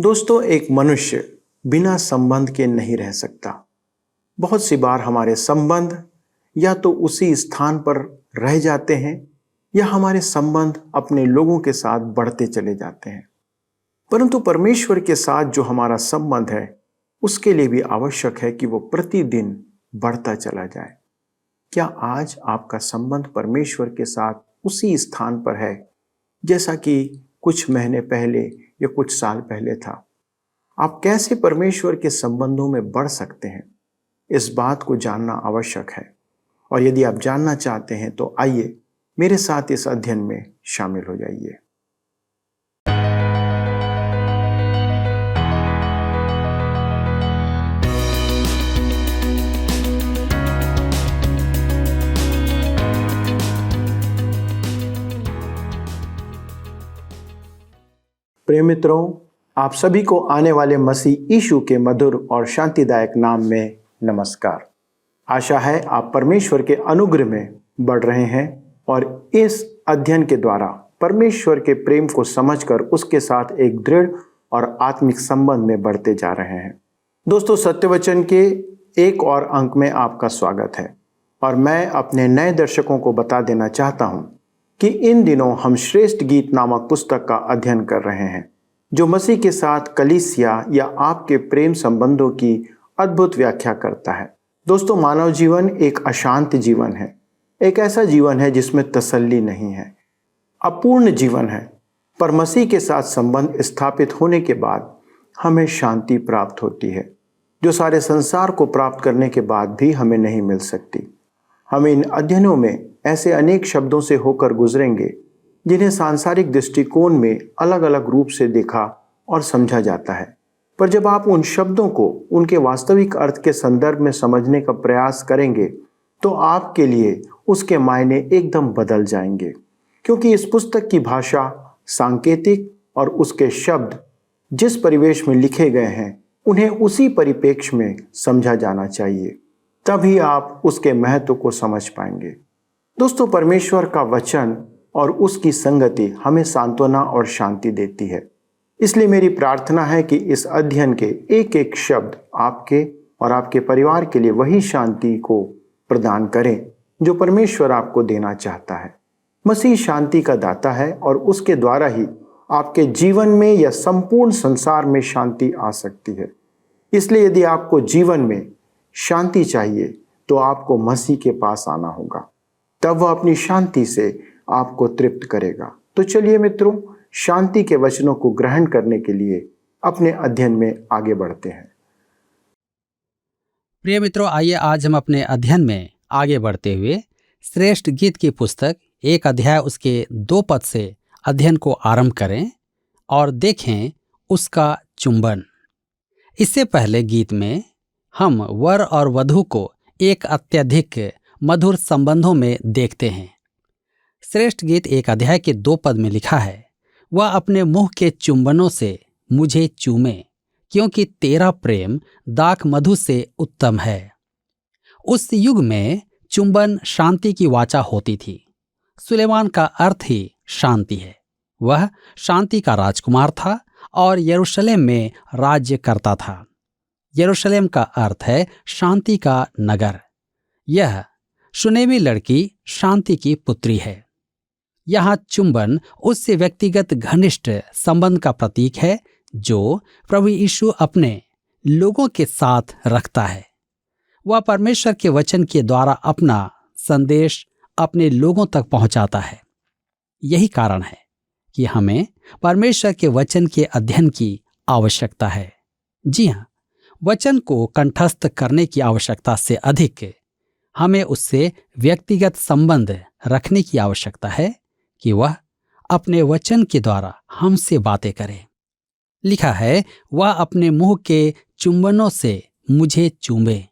दोस्तों, एक मनुष्य बिना संबंध के नहीं रह सकता। बहुत सी बार हमारे संबंध या तो उसी स्थान पर रह जाते हैं या हमारे संबंध अपने लोगों के साथ बढ़ते चले जाते हैं। परंतु परमेश्वर के साथ जो हमारा संबंध है, उसके लिए भी आवश्यक है कि वो प्रतिदिन बढ़ता चला जाए। क्या आज आपका संबंध परमेश्वर के साथ उसी स्थान पर है जैसा कि कुछ महीने पहले या कुछ साल पहले था? आप कैसे परमेश्वर के संबंधों में बढ़ सकते हैं, इस बात को जानना आवश्यक है। और यदि आप जानना चाहते हैं तो आइए मेरे साथ इस अध्ययन में शामिल हो जाइए। प्रिय मित्रों, आप सभी को आने वाले मसीह यीशु के मधुर और शांतिदायक नाम में नमस्कार। आशा है आप परमेश्वर के अनुग्रह में बढ़ रहे हैं और इस अध्ययन के द्वारा परमेश्वर के प्रेम को समझकर उसके साथ एक दृढ़ और आत्मिक संबंध में बढ़ते जा रहे हैं। दोस्तों, सत्यवचन के एक और अंक में आपका स्वागत है और मैं अपने नए दर्शकों को बता देना चाहता हूं कि इन दिनों हम श्रेष्ठ गीत नामक पुस्तक का अध्ययन कर रहे हैं, जो मसीह के साथ कलीसिया या आपके प्रेम संबंधों की अद्भुत व्याख्या करता है। दोस्तों, मानव जीवन एक अशांत जीवन है, एक ऐसा जीवन है जिसमें तसल्ली नहीं है, अपूर्ण जीवन है। पर मसीह के साथ संबंध स्थापित होने के बाद हमें शांति प्राप्त होती है, जो सारे संसार को प्राप्त करने के बाद भी हमें नहीं मिल सकती। हम इन अध्ययनों में ऐसे अनेक शब्दों से होकर गुजरेंगे जिन्हें सांसारिक दृष्टिकोण में अलग अलग रूप से देखा और समझा जाता है। पर जब आप उन शब्दों को उनके वास्तविक अर्थ के संदर्भ में समझने का प्रयास करेंगे तो आपके लिए उसके मायने एकदम बदल जाएंगे, क्योंकि इस पुस्तक की भाषा, सांकेतिक और उसके शब्द जिस परिवेश में लिखे गए हैं उन्हें उसी परिप्रेक्ष्य में समझा जाना चाहिए, तभी आप उसके महत्व को समझ पाएंगे। दोस्तों, परमेश्वर का वचन और उसकी संगति हमें सांत्वना और शांति देती है। इसलिए मेरी प्रार्थना है कि इस अध्ययन के एक एक शब्द आपके और आपके परिवार के लिए वही शांति को प्रदान करें जो परमेश्वर आपको देना चाहता है। मसीह शांति का दाता है और उसके द्वारा ही आपके जीवन में या संपूर्ण संसार में शांति आ सकती है। इसलिए यदि आपको जीवन में शांति चाहिए तो आपको मसीह के पास आना होगा, तब वह अपनी शांति से आपको तृप्त करेगा। तो चलिए मित्रों, शांति के वचनों को ग्रहण करने के लिए अपने अध्ययन में आगे बढ़ते हैं। प्रिय मित्रों, आइए आज हम अपने अध्ययन में आगे बढ़ते हुए श्रेष्ठ गीत की पुस्तक 1 अध्याय उसके 2 पद से अध्ययन को आरंभ करें और देखें उसका चुंबन। इससे पहले गीत में हम वर और वधू को एक अत्यधिक मधुर संबंधों में देखते हैं। श्रेष्ठ गीत 1 अध्याय के 2 पद में लिखा है, वह अपने मुंह के चुंबनों से मुझे चूमे, क्योंकि तेरा प्रेम दाख मधु से उत्तम है। उस युग में चुंबन शांति की वाचा होती थी। सुलेमान का अर्थ ही शांति है। वह शांति का राजकुमार था और यरूशलेम में राज्य करता था। यरूशलेम का अर्थ है शांति का नगर। यह सुनेमी लड़की शांति की पुत्री है। यहाँ चुंबन उससे व्यक्तिगत घनिष्ठ संबंध का प्रतीक है जो प्रभु यीशु अपने लोगों के साथ रखता है। वह परमेश्वर के वचन के द्वारा अपना संदेश अपने लोगों तक पहुंचाता है। यही कारण है कि हमें परमेश्वर के वचन के अध्ययन की आवश्यकता है। जी हाँ, वचन को कंठस्थ करने की आवश्यकता से अधिक हमें उससे व्यक्तिगत संबंध रखने की आवश्यकता है कि वह अपने वचन के द्वारा हमसे बातें करे। लिखा है, वह अपने मुंह के चुंबनों से मुझे चूमे।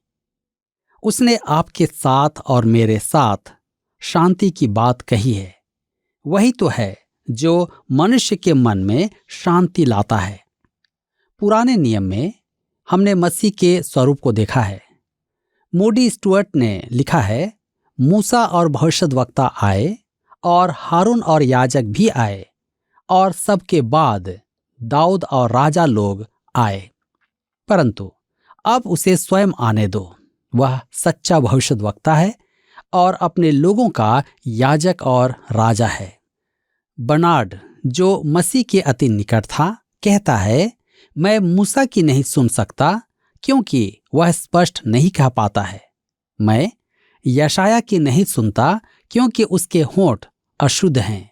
उसने आपके साथ और मेरे साथ शांति की बात कही है। वही तो है जो मनुष्य के मन में शांति लाता है। पुराने नियम में हमने मसीह के स्वरूप को देखा है। मूडी स्टुअर्ट ने लिखा है, मूसा और भविष्यद्वक्ता आए और हारून और याजक भी आए और सबके बाद दाऊद और राजा लोग आए, परंतु अब उसे स्वयं आने दो। वह सच्चा भविष्यद्वक्ता है और अपने लोगों का याजक और राजा है। बर्नार्ड, जो मसीह के अति निकट था, कहता है, मैं मूसा की नहीं सुन सकता क्योंकि वह स्पष्ट नहीं कह पाता है। मैं यशाया की नहीं सुनता क्योंकि उसके होंठ अशुद्ध हैं।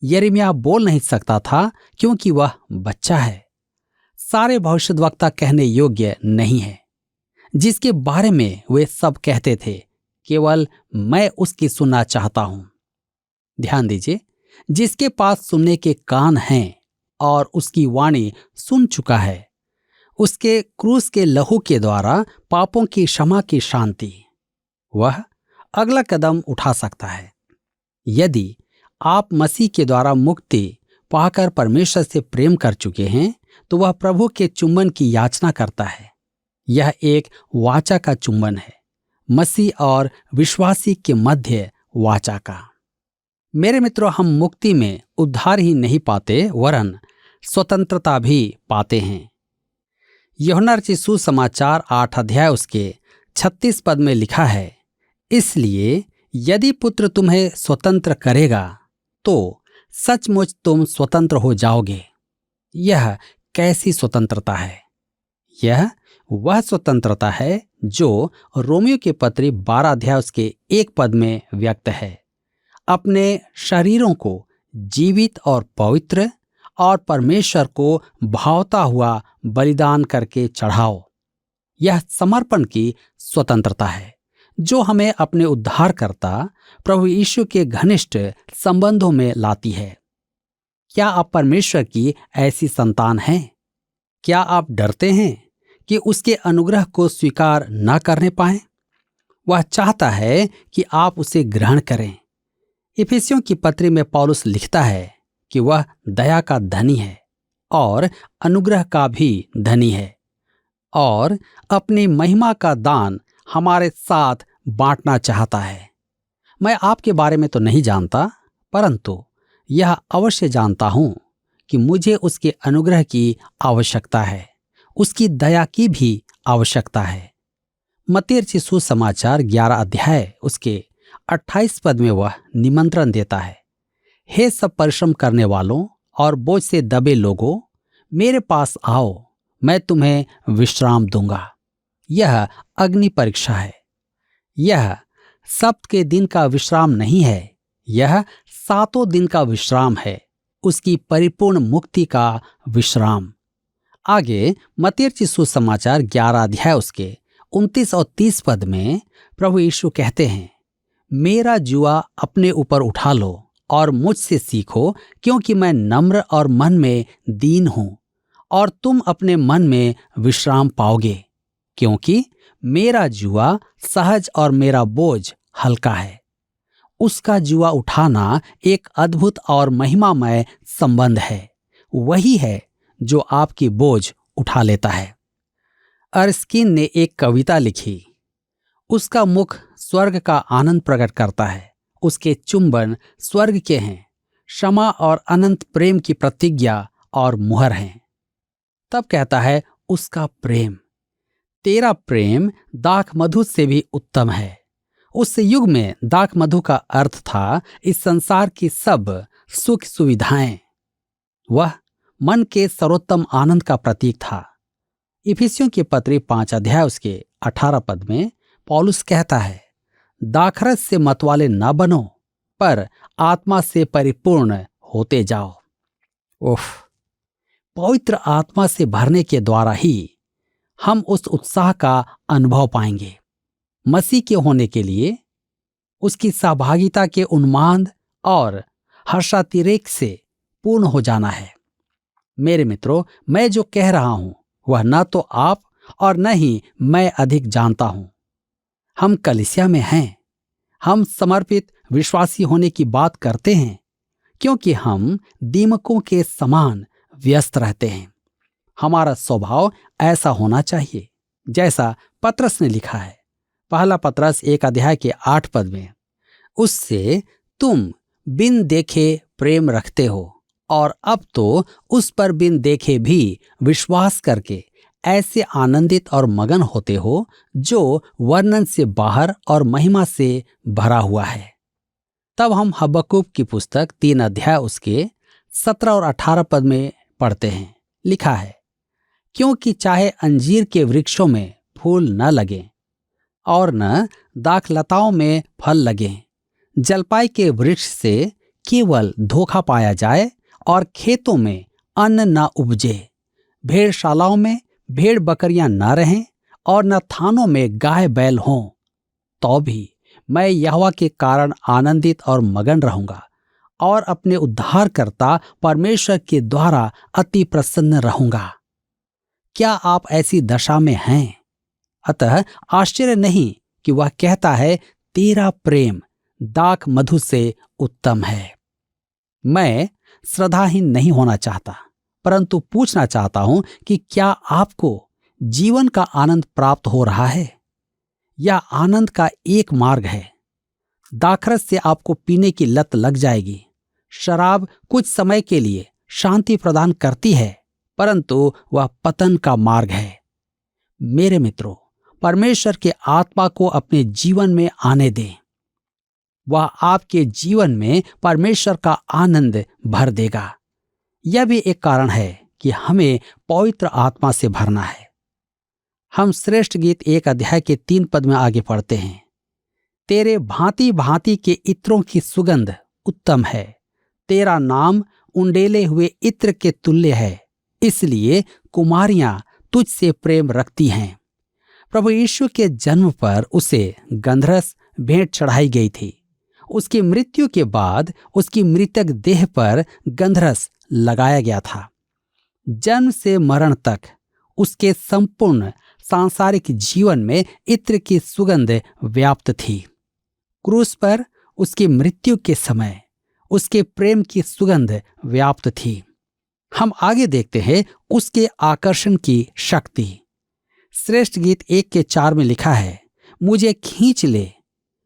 यिर्मयाह बोल नहीं सकता था क्योंकि वह बच्चा है। सारे भविष्यद्वक्ता कहने योग्य नहीं है। जिसके बारे में वे सब कहते थे, केवल मैं उसकी सुनना चाहता हूं। ध्यान दीजिए, जिसके पास सुनने के कान हैं और उसकी वाणी सुन चुका है, उसके क्रूस के लहू के द्वारा पापों की क्षमा की शांति, वह अगला कदम उठा सकता है। यदि आप मसीह के द्वारा मुक्ति पाकर परमेश्वर से प्रेम कर चुके हैं, तो वह प्रभु के चुंबन की याचना करता है। यह एक वाचा का चुंबन है, मसीह और विश्वासी के मध्य वाचा का। मेरे मित्रों, हम मुक्ति में उद्धार ही नहीं पाते वरन स्वतंत्रता भी पाते हैं। यूहन्ना रचित सुसमाचार 8 अध्याय उसके 36 पद में लिखा है, इसलिए यदि पुत्र तुम्हें स्वतंत्र करेगा तो सचमुच तुम स्वतंत्र हो जाओगे। यह कैसी स्वतंत्रता है? यह वह स्वतंत्रता है जो रोमियो के पत्री 12 अध्याय उसके 1 पद में व्यक्त है। अपने शरीरों को जीवित और पवित्र और परमेश्वर को भावता हुआ बलिदान करके चढ़ाओ। यह समर्पण की स्वतंत्रता है जो हमें अपने उद्धारकर्ता प्रभु यीशु के घनिष्ठ संबंधों में लाती है। क्या आप परमेश्वर की ऐसी संतान हैं? क्या आप डरते हैं कि उसके अनुग्रह को स्वीकार न करने पाएं? वह चाहता है कि आप उसे ग्रहण करें। इफिसियों की पत्री में पौलुस लिखता है कि वह दया का धनी है और अनुग्रह का भी धनी है और अपनी महिमा का दान हमारे साथ बांटना चाहता है। मैं आपके बारे में तो नहीं जानता, परंतु यह अवश्य जानता हूं कि मुझे उसके अनुग्रह की आवश्यकता है, उसकी दया की भी आवश्यकता है। मत्ती रचित सुसमाचार 11 अध्याय उसके 28 पद में वह निमंत्रण देता है, हे सब परिश्रम करने वालों और बोझ से दबे लोगों, मेरे पास आओ, मैं तुम्हें विश्राम दूंगा। यह अग्नि परीक्षा है। यह सब्त के दिन का विश्राम नहीं है, यह 7 दिन का विश्राम है, उसकी परिपूर्ण मुक्ति का विश्राम। आगे मत्ती रचित सुसमाचार 11 अध्याय उसके 29 और 30 पद में प्रभु यीशु कहते हैं, मेरा जुआ अपने ऊपर उठा लो और मुझसे सीखो, क्योंकि मैं नम्र और मन में दीन हूं, और तुम अपने मन में विश्राम पाओगे, क्योंकि मेरा जुआ सहज और मेरा बोझ हल्का है। उसका जुआ उठाना एक अद्भुत और महिमामय संबंध है। वही है जो आपकी बोझ उठा लेता है। अर्स्किन ने एक कविता लिखी, उसका मुख स्वर्ग का आनंद प्रकट करता है, उसके चुंबन स्वर्ग के हैं, क्षमा और अनंत प्रेम की प्रतिज्ञा और मुहर हैं। तब कहता है, उसका प्रेम, तेरा प्रेम दाख मधु से भी उत्तम है। उस युग में दाख मधु का अर्थ था इस संसार की सब सुख सुविधाएं। वह मन के सर्वोत्तम आनंद का प्रतीक था। इफिसियों की पत्री 5 अध्याय उसके 18 पद में पौलुस कहता है, दाखरस से मतवाले न बनो, पर आत्मा से परिपूर्ण होते जाओ। उफ! पवित्र आत्मा से भरने के द्वारा ही हम उस उत्साह का अनुभव पाएंगे। मसीह के होने के लिए उसकी सहभागिता के उन्माद और हर्षातिरेक से पूर्ण हो जाना है। मेरे मित्रों, मैं जो कह रहा हूं वह न तो आप और न ही मैं अधिक जानता हूं। हम कलीसिया में हैं, हम समर्पित विश्वासी होने की बात करते हैं, क्योंकि हम दीमकों के समान व्यस्त रहते हैं। हमारा स्वभाव ऐसा होना चाहिए जैसा पतरस ने लिखा है, पहला पतरस 1 अध्याय के 8 पद में, उससे तुम बिन देखे प्रेम रखते हो और अब तो उस पर बिन देखे भी विश्वास करके ऐसे आनंदित और मगन होते हो जो वर्णन से बाहर और महिमा से भरा हुआ है। तब हम हबक्कूक की पुस्तक 3 अध्याय उसके 17 और 18 पद में पढ़ते हैं। लिखा है, क्योंकि चाहे अंजीर के वृक्षों में फूल न लगे और न दाखलताओं में फल लगे, जलपाई के वृक्ष से केवल धोखा पाया जाए और खेतों में अन्न न उपजे, भेड़शालाओं में भेड़ बकरियां न रहें और न थानों में गाय बैल हों, तो भी मैं यहोवा के कारण आनंदित और मगन रहूंगा और अपने उद्धारकर्ता परमेश्वर के द्वारा अति प्रसन्न रहूंगा। क्या आप ऐसी दशा में हैं? अतः आश्चर्य नहीं कि वह कहता है, तेरा प्रेम दाख मधु से उत्तम है। मैं श्रद्धाहीन नहीं होना चाहता, परंतु पूछना चाहता हूं कि क्या आपको जीवन का आनंद प्राप्त हो रहा है? यह आनंद का एक मार्ग है। दाखरस से आपको पीने की लत लग जाएगी। शराब कुछ समय के लिए शांति प्रदान करती है, परंतु वह पतन का मार्ग है। मेरे मित्रों, परमेश्वर के आत्मा को अपने जीवन में आने दें। वह आपके जीवन में परमेश्वर का आनंद भर देगा। यह भी एक कारण है कि हमें पवित्र आत्मा से भरना है। हम श्रेष्ठ गीत 1 अध्याय के 3 पद में आगे पढ़ते हैं, तेरे भांति भांति के इत्रों की सुगंध उत्तम है, तेरा नाम उंडेले हुए इत्र के तुल्य है, इसलिए कुमारियां तुझसे प्रेम रखती हैं। प्रभु यीशु के जन्म पर उसे गंधरस भेंट चढ़ाई गई थी। उसकी मृत्यु के बाद उसकी मृतक देह पर गंधरस लगाया गया था। जन्म से मरण तक उसके संपूर्ण सांसारिक जीवन में इत्र की सुगंध व्याप्त थी। क्रूस पर उसकी मृत्यु के समय उसके प्रेम की सुगंध व्याप्त थी। हम आगे देखते हैं उसके आकर्षण की शक्ति। श्रेष्ठ गीत 1 के 4 में लिखा है, मुझे खींच ले,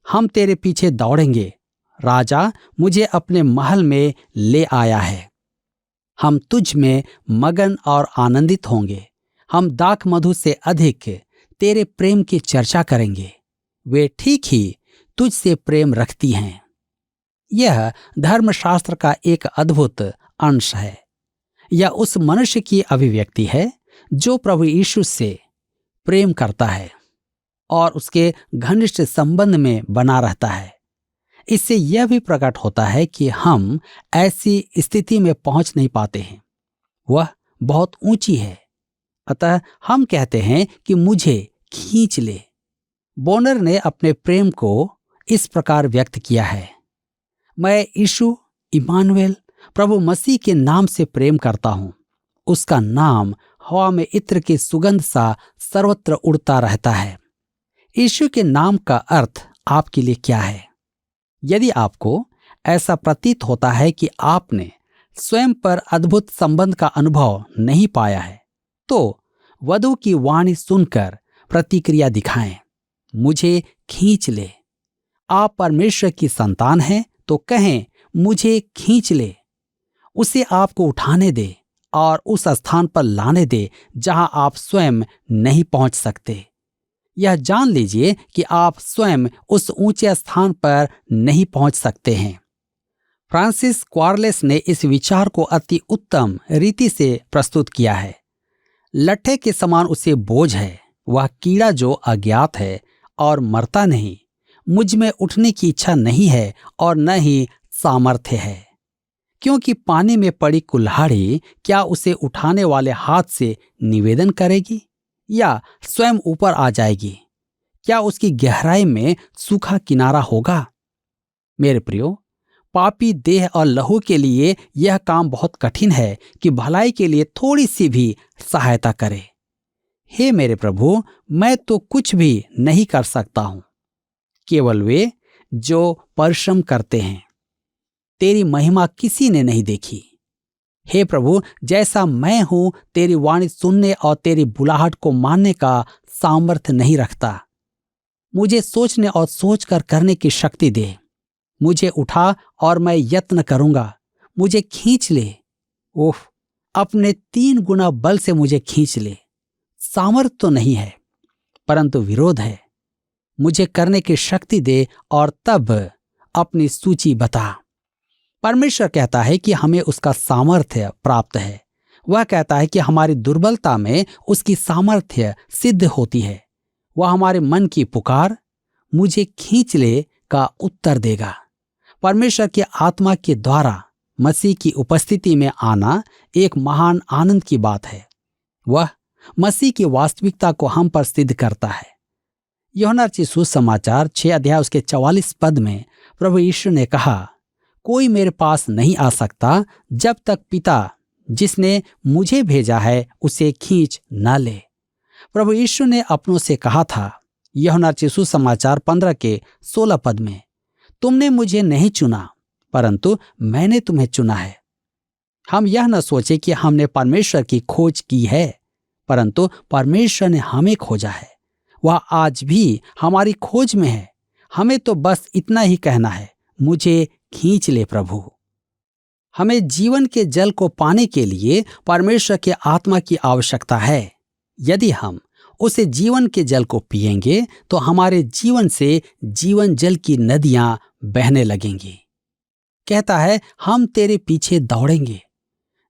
हम तेरे पीछे दौड़ेंगे, राजा मुझे अपने महल में ले आया है। हम तुझ में मगन और आनंदित होंगे। हम दाख मधु से अधिक तेरे प्रेम की चर्चा करेंगे। वे ठीक ही तुझसे प्रेम रखती हैं। यह धर्मशास्त्र का एक अद्भुत अंश है। यह उस मनुष्य की अभिव्यक्ति है जो प्रभु यीशु से प्रेम करता है और उसके घनिष्ठ संबंध में बना रहता है। इससे यह भी प्रकट होता है कि हम ऐसी स्थिति में पहुंच नहीं पाते हैं। वह बहुत ऊंची है, अतः हम कहते हैं कि मुझे खींच ले। बोनर ने अपने प्रेम को इस प्रकार व्यक्त किया है, मैं यीशु इमानुएल प्रभु मसीह के नाम से प्रेम करता हूं। उसका नाम हवा में इत्र की सुगंध सा सर्वत्र उड़ता रहता है। यीशु के नाम का अर्थ आपके लिए क्या है? यदि आपको ऐसा प्रतीत होता है कि आपने स्वयं पर अद्भुत संबंध का अनुभव नहीं पाया है, तो वधू की वाणी सुनकर प्रतिक्रिया दिखाएं, मुझे खींच ले। आप परमेश्वर की संतान हैं तो कहें, मुझे खींच ले। उसे आपको उठाने दे और उस स्थान पर लाने दे जहां आप स्वयं नहीं पहुंच सकते। यह जान लीजिए कि आप स्वयं उस ऊंचे स्थान पर नहीं पहुंच सकते हैं। फ्रांसिस क्वार्लेस ने इस विचार को अति उत्तम रीति से प्रस्तुत किया है। लट्ठे के समान उसे बोझ है, वह कीड़ा जो अज्ञात है और मरता नहीं। मुझ में उठने की इच्छा नहीं है और न ही सामर्थ्य है, क्योंकि पानी में पड़ी कुल्हाड़ी क्या उसे उठाने वाले हाथ से निवेदन करेगी या स्वयं ऊपर आ जाएगी? क्या उसकी गहराई में सूखा किनारा होगा? मेरे प्रियो, पापी देह और लहू के लिए यह काम बहुत कठिन है कि भलाई के लिए थोड़ी सी भी सहायता करे। हे मेरे प्रभु, मैं तो कुछ भी नहीं कर सकता हूं, केवल वे जो परिश्रम करते हैं। तेरी महिमा किसी ने नहीं देखी। हे प्रभु, जैसा मैं हूं, तेरी वाणी सुनने और तेरी बुलाहट को मानने का सामर्थ्य नहीं रखता। मुझे सोचने और सोचकर करने की शक्ति दे। मुझे उठा और मैं यत्न करूंगा। मुझे खींच ले ओह, अपने 3 गुना बल से मुझे खींच ले। सामर्थ तो नहीं है, परंतु विरोध है। मुझे करने की शक्ति दे और तब अपनी सूची बता। परमेश्वर कहता है कि हमें उसका सामर्थ्य प्राप्त है। वह कहता है कि हमारी दुर्बलता में उसकी सामर्थ्य सिद्ध होती है। वह हमारे मन की पुकार, मुझे खींच ले, का उत्तर देगा। परमेश्वर की आत्मा के द्वारा मसीह की उपस्थिति में आना एक महान आनंद की बात है। वह मसीह की वास्तविकता को हम पर सिद्ध करता है। यूहन्ना रचित सुसमाचार 6 अध्याय उसके 44 पद में प्रभु यीशु ने कहा, कोई मेरे पास नहीं आ सकता जब तक पिता जिसने मुझे भेजा है उसे खींच न ले। प्रभु यीशु ने अपनों से कहा था, यूहन्ना रचित सुसमाचार 15 के 16 पद में, तुमने मुझे नहीं चुना परंतु मैंने तुम्हें चुना है। हम यह न सोचे कि हमने परमेश्वर की खोज की है, परंतु परमेश्वर ने हमें खोजा है। वह आज भी हमारी खोज में है। हमें तो बस इतना ही कहना है, मुझे खींच ले प्रभु। हमें जीवन के जल को पाने के लिए परमेश्वर के आत्मा की आवश्यकता है। यदि हम उसे जीवन के जल को पिएंगे तो हमारे जीवन से जीवन जल की नदियां बहने लगेंगी। कहता है, हम तेरे पीछे दौड़ेंगे।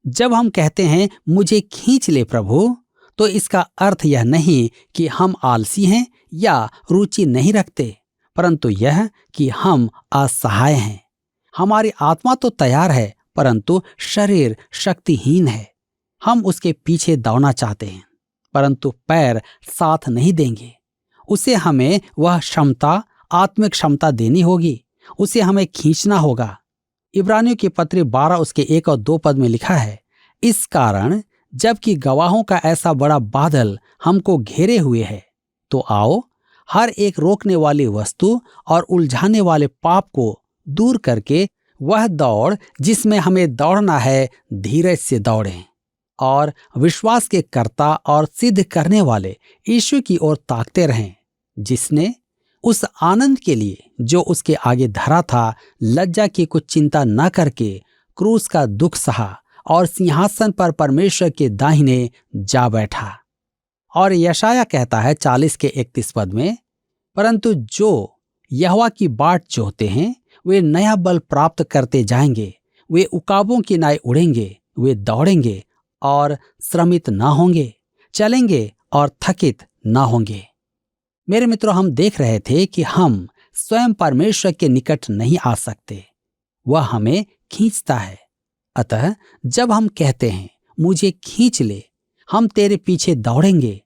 जब हम कहते हैं मुझे खींच ले प्रभु, तो इसका अर्थ यह नहीं कि हम आलसी हैं या रुचि नहीं रखते, परंतु यह कि हम असहाय हैं। हमारी आत्मा तो तैयार है, परंतु शरीर शक्तिहीन है। हम उसके पीछे दौड़ना चाहते हैं, परंतु पैर साथ नहीं देंगे। उसे हमें वह क्षमता, आत्मिक क्षमता देनी होगी। उसे हमें खींचना होगा। इब्रानियों की पत्री 12 उसके 1 और 2 पद में लिखा है, इस कारण जबकि गवाहों का ऐसा बड़ा बादल हमको घेरे हुए है, तो आओ हर एक रोकने वाली वस्तु और उलझाने वाले पाप को दूर करके वह दौड़ जिसमें हमें दौड़ना है, धीरज से दौड़ें और विश्वास के कर्ता और सिद्ध करने वाले यीशु की ओर ताकते रहें, जिसने उस आनंद के लिए जो उसके आगे धरा था, लज्जा की कुछ चिंता न करके क्रूस का दुख सहा और सिंहासन पर परमेश्वर के दाहिने जा बैठा। और यशाया कहता है 40 के 31 पद में, परंतु जो यहोवा की बाट जोहते हैं वे नया बल प्राप्त करते जाएंगे। वे उकाबों की नाई उड़ेंगे, वे दौड़ेंगे और श्रमित ना होंगे, चलेंगे और थकित ना होंगे। मेरे मित्रों, हम देख रहे थे कि हम स्वयं परमेश्वर के निकट नहीं आ सकते, वह हमें खींचता है। अतः जब हम कहते हैं मुझे खींच ले, हम तेरे पीछे दौड़ेंगे,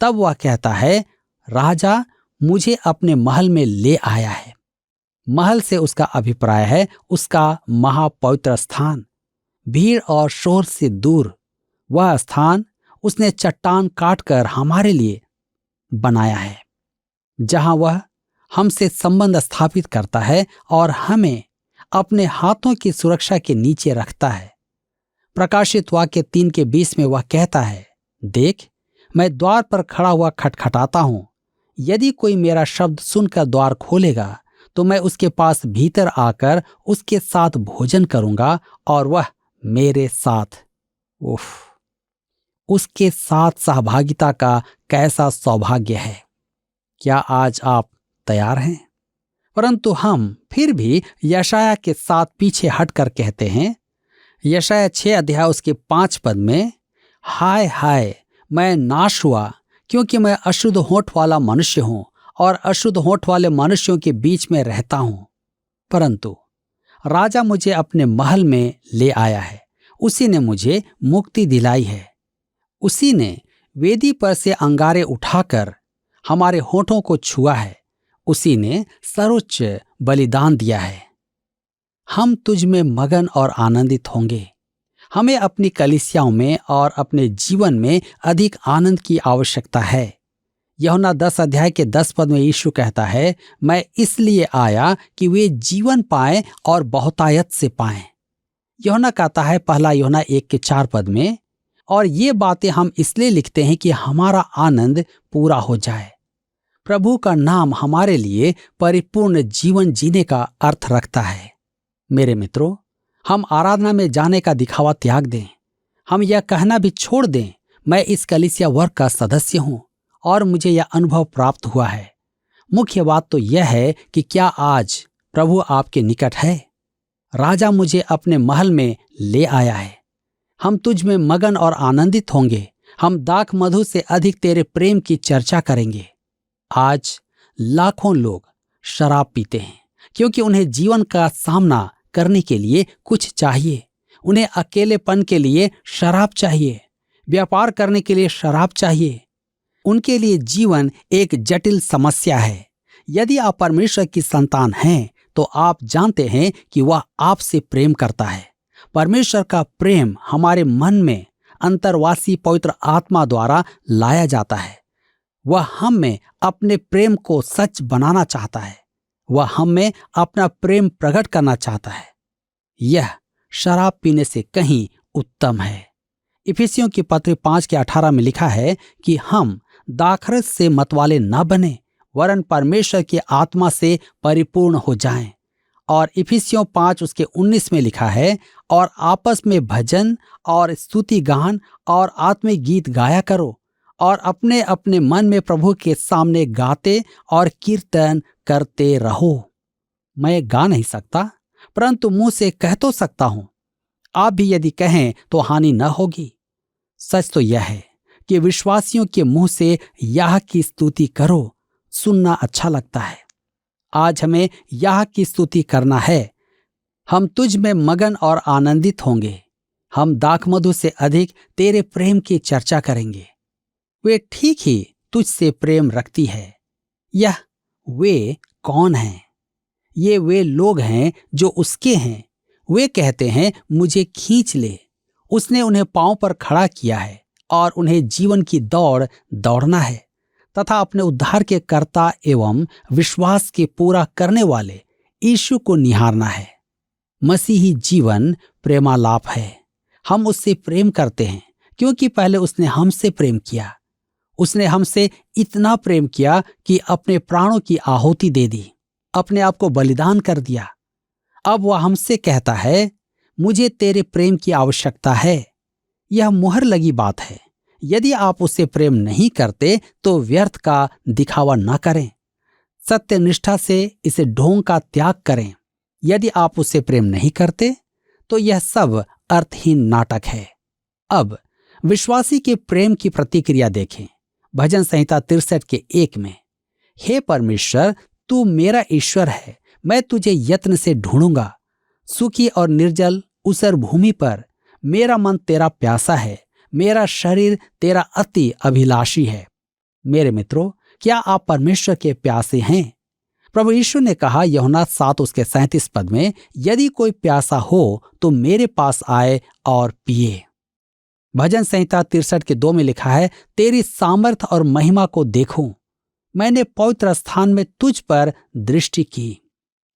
तब वह कहता है, राजा मुझे अपने महल में ले आया है। महल से उसका अभिप्राय है उसका महापवित्र स्थान, भीड़ और शोर से दूर। वह स्थान उसने चट्टान काटकर हमारे लिए बनाया है, जहां वह हमसे संबंध स्थापित करता है और हमें अपने हाथों की सुरक्षा के नीचे रखता है। प्रकाशित वाक्य 3 के 20 में वह कहता है, देख मैं द्वार पर खड़ा हुआ खटखटाता हूं। यदि कोई मेरा शब्द सुनकर द्वार खोलेगा तो मैं उसके पास भीतर आकर उसके साथ भोजन करूंगा और वह मेरे साथ। उसके साथ सहभागिता का कैसा सौभाग्य है। क्या आज आप तैयार हैं? परंतु हम फिर भी यशाया के साथ पीछे हटकर कहते हैं, यशाया 6 अध्याय उसके 5 पद में, हाय हाय मैं नाश हुआ, क्योंकि मैं अशुद्ध होंठ वाला मनुष्य हूं और अशुद्ध होंठ वाले मनुष्यों के बीच में रहता हूं। परंतु राजा मुझे अपने महल में ले आया है, उसी ने मुझे मुक्ति दिलाई है। उसी ने वेदी पर से अंगारे उठाकर हमारे होठों को छुआ है। उसी ने सर्वोच्च बलिदान दिया है। हम तुझ में मगन और आनंदित होंगे। हमें अपनी कलीसियाओं में और अपने जीवन में अधिक आनंद की आवश्यकता है। यूहन्ना 10 अध्याय के 10 पद में यीशु कहता है, मैं इसलिए आया कि वे जीवन पाएं और बहुतायत से पाएं। यूहन्ना कहता है पहला यूहन्ना 1 के 4 पद में, और ये बातें हम इसलिए लिखते हैं कि हमारा आनंद पूरा हो जाए। प्रभु का नाम हमारे लिए परिपूर्ण जीवन जीने का अर्थ रखता है। मेरे मित्रों, हम आराधना में जाने का दिखावा त्याग दें हम यह कहना भी छोड़ दें, मैं इस कलीसिया वर्ग का सदस्य हूं और मुझे यह अनुभव प्राप्त हुआ है। मुख्य बात तो यह है कि क्या आज प्रभु आपके निकट है? राजा मुझे अपने महल में ले आया है। हम तुझ में मगन और आनंदित होंगे। हम दाख मधु से अधिक तेरे प्रेम की चर्चा करेंगे। आज लाखों लोग शराब पीते हैं क्योंकि उन्हें जीवन का सामना करने के लिए कुछ चाहिए। उन्हें अकेलेपन के लिए शराब चाहिए, व्यापार करने के लिए शराब चाहिए। उनके लिए जीवन एक जटिल समस्या है। यदि आप परमेश्वर की संतान हैं तो आप जानते हैं कि वह आपसे प्रेम करता है। परमेश्वर का प्रेम हमारे मन में अंतर्वासी पवित्र आत्मा द्वारा लाया जाता है। वह हम में अपने प्रेम को सच बनाना चाहता है। वह हम में अपना प्रेम प्रकट करना चाहता है। यह शराब पीने से कहीं उत्तम है। इफिसियों की पत्री 5:18 में लिखा है कि हम दाखरस से मतवाले न बने वरन परमेश्वर की आत्मा से परिपूर्ण हो जाएं। और इफिसियों 5:19 में लिखा है, और आपस में भजन और स्तुति गान और आत्मिक गीत गाया करो और अपने अपने मन में प्रभु के सामने गाते और कीर्तन करते रहो। मैं गा नहीं सकता, परंतु मुंह से कह तो सकता हूं। आप भी यदि कहें तो हानि न होगी। सच तो यह है कि विश्वासियों के मुंह से याह की स्तुति करो, सुनना अच्छा लगता है। आज हमें याह की स्तुति करना है। हम तुझ में मगन और आनंदित होंगे। हम दाखमधु से अधिक तेरे प्रेम की चर्चा करेंगे। वे ठीक ही तुझसे प्रेम रखती है। यह वे कौन हैं? ये वे लोग हैं जो उसके हैं। वे कहते हैं, मुझे खींच ले। उसने उन्हें पांव पर खड़ा किया है और उन्हें जीवन की दौड़ दौड़ना है तथा अपने उद्धार के कर्ता एवं विश्वास के पूरा करने वाले यीशु को निहारना है। मसीही जीवन प्रेमालाप है। हम उससे प्रेम करते हैं क्योंकि पहले उसने हमसे प्रेम किया। उसने हमसे इतना प्रेम किया कि अपने प्राणों की आहुति दे दी, अपने आप को बलिदान कर दिया। अब वह हमसे कहता है, मुझे तेरे प्रेम की आवश्यकता है। यह मुहर लगी बात है। यदि आप उससे प्रेम नहीं करते तो व्यर्थ का दिखावा न करें। सत्य निष्ठा से इसे ढोंग का त्याग करें। यदि आप उससे प्रेम नहीं करते तो यह सब अर्थहीन नाटक है। अब विश्वासी के प्रेम की प्रतिक्रिया देखें। भजन संहिता 63:1 में, हे परमेश्वर, तू मेरा ईश्वर है। मैं तुझे यत्न से ढूंढूंगा। सूखी और निर्जल ऊसर भूमि पर मेरा मन तेरा प्यासा है, मेरा शरीर तेरा अति अभिलाषी है। मेरे मित्रों, क्या आप परमेश्वर के प्यासे हैं? प्रभु यीशु ने कहा यूहन्ना 7:37 में, यदि कोई प्यासा हो तो मेरे पास आए और पिए। भजन संहिता 63:2 में लिखा है, तेरी सामर्थ और महिमा को देखूं, मैंने पवित्र स्थान में तुझ पर दृष्टि की।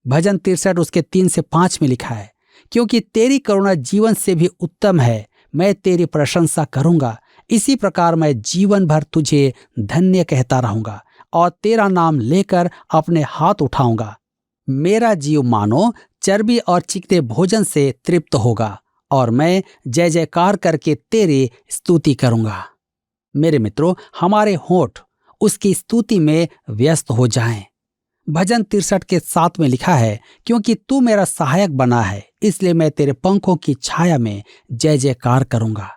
भजन 63:3-5 में लिखा है, क्योंकि तेरी करुणा जीवन से भी उत्तम है, मैं तेरी प्रशंसा करूंगा। इसी प्रकार मैं जीवन भर तुझे धन्य कहता रहूंगा और तेरा नाम लेकर अपने हाथ उठाऊंगा। मेरा जीव मानो चर्बी और चिकने भोजन से तृप्त होगा और मैं जय जयकार करके तेरी स्तुति करूंगा। मेरे मित्रों, हमारे होंठ उसकी स्तुति में व्यस्त हो जाएं। भजन 63:7 में लिखा है, क्योंकि तू मेरा सहायक बना है, इसलिए मैं तेरे पंखों की छाया में जय जयकार करूंगा।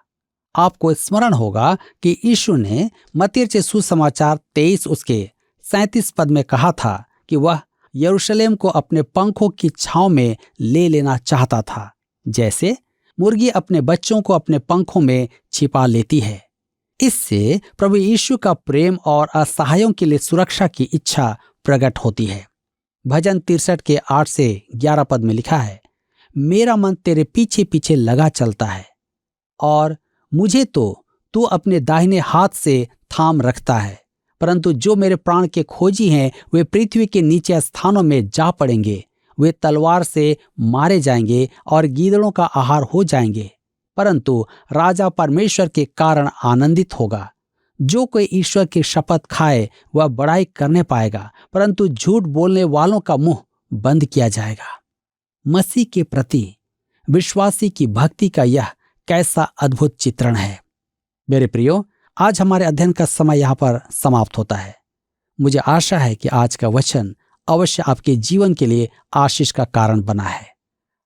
आपको स्मरण होगा कि यीशु ने मत्ती सुसमाचार 23:37 में कहा था कि वह यरूशलेम को अपने पंखों की छांव में ले लेना चाहता था, जैसे मुर्गी अपने बच्चों को अपने पंखों में छिपा लेती है। इससे प्रभु यीशु का प्रेम और असहायों के लिए सुरक्षा की इच्छा प्रकट होती है। भजन 63:8-11 में लिखा है, मेरा मन तेरे पीछे पीछे लगा चलता है और मुझे तो तू अपने दाहिने हाथ से थाम रखता है, परंतु जो मेरे प्राण के खोजी हैं वे पृथ्वी के नीचे स्थानों में जा पड़ेंगे। वे तलवार से मारे जाएंगे और गीदड़ों का आहार हो जाएंगे, परंतु राजा परमेश्वर के कारण आनंदित होगा। जो कोई ईश्वर की शपथ खाए वह बड़ाई करने पाएगा, परंतु झूठ बोलने वालों का मुंह बंद किया जाएगा। मसीह के प्रति विश्वासी की भक्ति का यह कैसा अद्भुत चित्रण है। मेरे प्रियो, आज हमारे अध्ययन का समय यहाँ पर समाप्त होता है। मुझे आशा है कि आज का वचन अवश्य आपके जीवन के लिए आशीष का कारण बना है।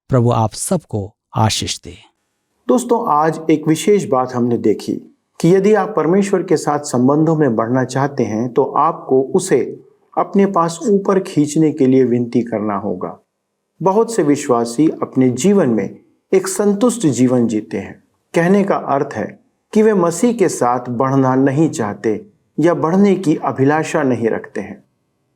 प्रभु आप सबको आशीष दे। दोस्तों, आज एक विशेष बात हमने देखी कि यदि आप परमेश्वर के साथ संबंधों में बढ़ना चाहते हैं तो आपको उसे अपने पास ऊपर खींचने के लिए विनती करना होगा। बहुत से विश्वासी अपने जीवन में एक संतुष्ट जीवन जीते हैं। कहने का अर्थ है कि वे मसीह के साथ बढ़ना नहीं चाहते या बढ़ने की अभिलाषा नहीं रखते हैं।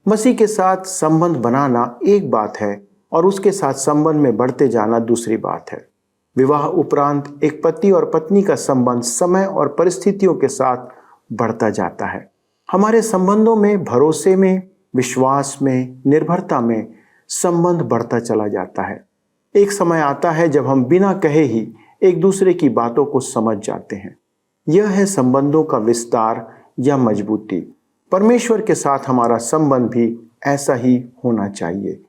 मसीह के साथ संबंध बनाना एक बात है और उसके साथ संबंध में बढ़ते जाना दूसरी बात है। विवाह उपरांत एक पति और पत्नी का संबंध समय और परिस्थितियों के साथ बढ़ता जाता है। हमारे संबंधों में भरोसे में, विश्वास में, निर्भरता में संबंध बढ़ता चला जाता है। एक समय आता है जब हम बिना कहे ही एक दूसरे की बातों को समझ जाते हैं। यह है संबंधों का विस्तार या मजबूती। परमेश्वर के साथ हमारा संबंध भी ऐसा ही होना चाहिए।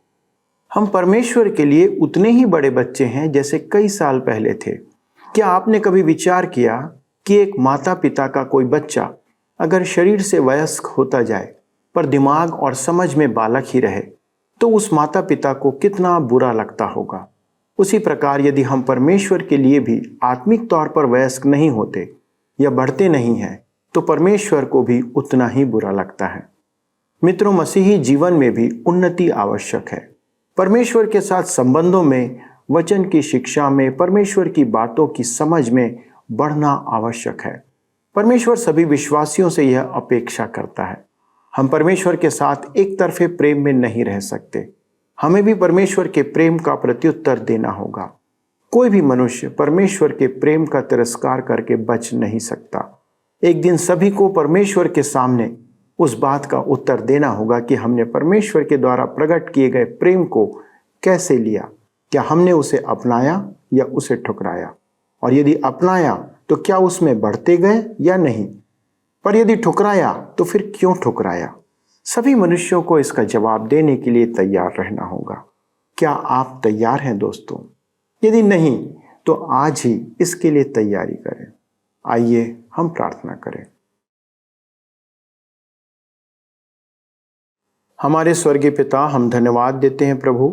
हम परमेश्वर के लिए उतने ही बड़े बच्चे हैं जैसे कई साल पहले थे। क्या आपने कभी विचार किया कि एक माता पिता का कोई बच्चा अगर शरीर से वयस्क होता जाए पर दिमाग और समझ में बालक ही रहे तो उस माता पिता को कितना बुरा लगता होगा। उसी प्रकार यदि हम परमेश्वर के लिए भी आत्मिक तौर पर वयस्क नहीं होते या बढ़ते नहीं हैं तो परमेश्वर को भी उतना ही बुरा लगता है। मित्रों, मसीही जीवन में भी उन्नति आवश्यक है। परमेश्वर के साथ संबंधों में, वचन की शिक्षा में, परमेश्वर की बातों की समझ में बढ़ना आवश्यक है। परमेश्वर सभी विश्वासियों से यह अपेक्षा करता है। हम परमेश्वर के साथ एक तरफे प्रेम में नहीं रह सकते। हमें भी परमेश्वर के प्रेम का प्रत्युत्तर देना होगा। कोई भी मनुष्य परमेश्वर के प्रेम का तिरस्कार करके बच नहीं सकता। एक दिन सभी को परमेश्वर के सामने उस बात का उत्तर देना होगा कि हमने परमेश्वर के द्वारा प्रकट किए गए प्रेम को कैसे लिया। क्या हमने उसे अपनाया या उसे ठुकराया? और यदि अपनाया तो क्या उसमें बढ़ते गए या नहीं? पर यदि ठुकराया तो फिर क्यों ठुकराया? सभी मनुष्यों को इसका जवाब देने के लिए तैयार रहना होगा। क्या आप तैयार हैं दोस्तों? यदि नहीं तो आज ही इसके लिए तैयारी करें। आइए हम प्रार्थना करें। हमारे स्वर्गीय पिता, हम धन्यवाद देते हैं प्रभु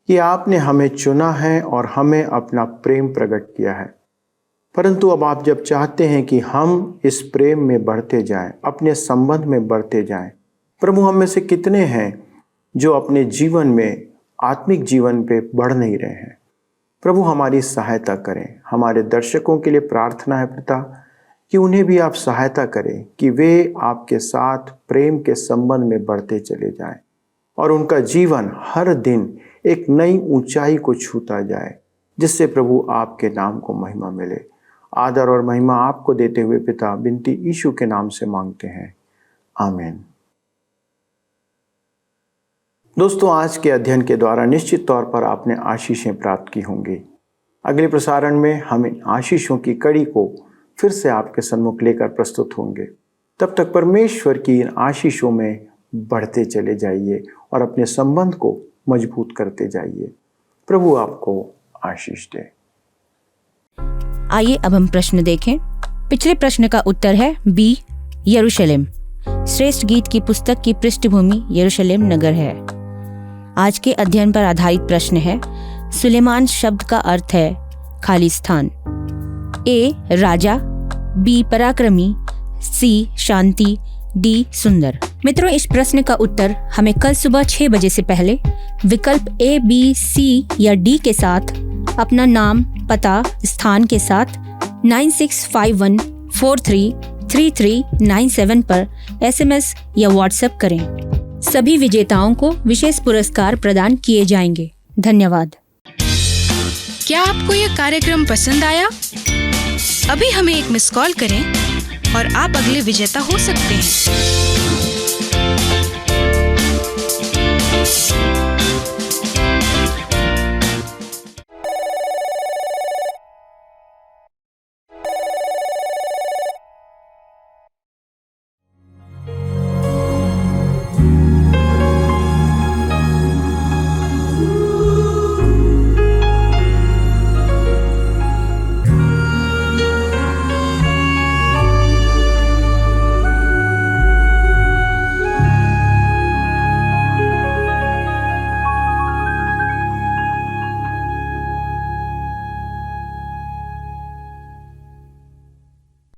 कि आपने हमें चुना है और हमें अपना प्रेम प्रकट किया है। परंतु अब आप जब चाहते हैं कि हम इस प्रेम में बढ़ते जाएं, अपने संबंध में बढ़ते जाएं, प्रभु हम में से कितने हैं जो अपने जीवन में, आत्मिक जीवन पे बढ़ नहीं रहे हैं? प्रभु हमारी सहायता करें। हमारे दर्शकों के लिए प्रार्थना है पिता कि उन्हें भी आप सहायता करें कि वे आपके साथ प्रेम के संबंध में बढ़ते चले जाएं और उनका जीवन हर दिन एक नई ऊंचाई को छूता जाए, जिससे प्रभु आपके नाम को महिमा मिले। आदर और महिमा आपको देते हुए पिता बिनती यीशु के नाम से मांगते हैं, आमीन। दोस्तों, आज के अध्ययन के द्वारा निश्चित तौर पर आपने आशीषें प्राप्त की होंगी। अगले प्रसारण में हम इन आशीषों की कड़ी को फिर से आपके सम्मुख लेकर प्रस्तुत होंगे। तब तक परमेश्वर की इन आशीषों में बढ़ते चले जाइए और अपने संबंध को मजबूत करते जाइए। प्रभु आपको आशीष दे। आइए अब हम प्रश्न देखें। पिछले प्रश्न का उत्तर है बी, यरूशलेम। श्रेष्ठ गीत की पुस्तक की पृष्ठभूमि यरूशलेम नगर है। आज के अध्ययन पर आधारित प्रश्न है, सुलेमान शब्द का अर्थ है खाली स्थान। ए, राजा, बी, पराक्रमी, सी, शांति, डी, सुंदर। मित्रों, इस प्रश्न का उत्तर हमें कल सुबह 6 बजे से पहले विकल्प ए, बी, सी या डी के साथ अपना नाम, पता, स्थान के साथ 9651433397 पर SMS या WhatsApp करें। सभी विजेताओं को विशेष पुरस्कार प्रदान किए जाएंगे। धन्यवाद। क्या आपको यह कार्यक्रम पसंद आया? अभी हमें एक मिस कॉल करें और आप अगले विजेता हो सकते हैं।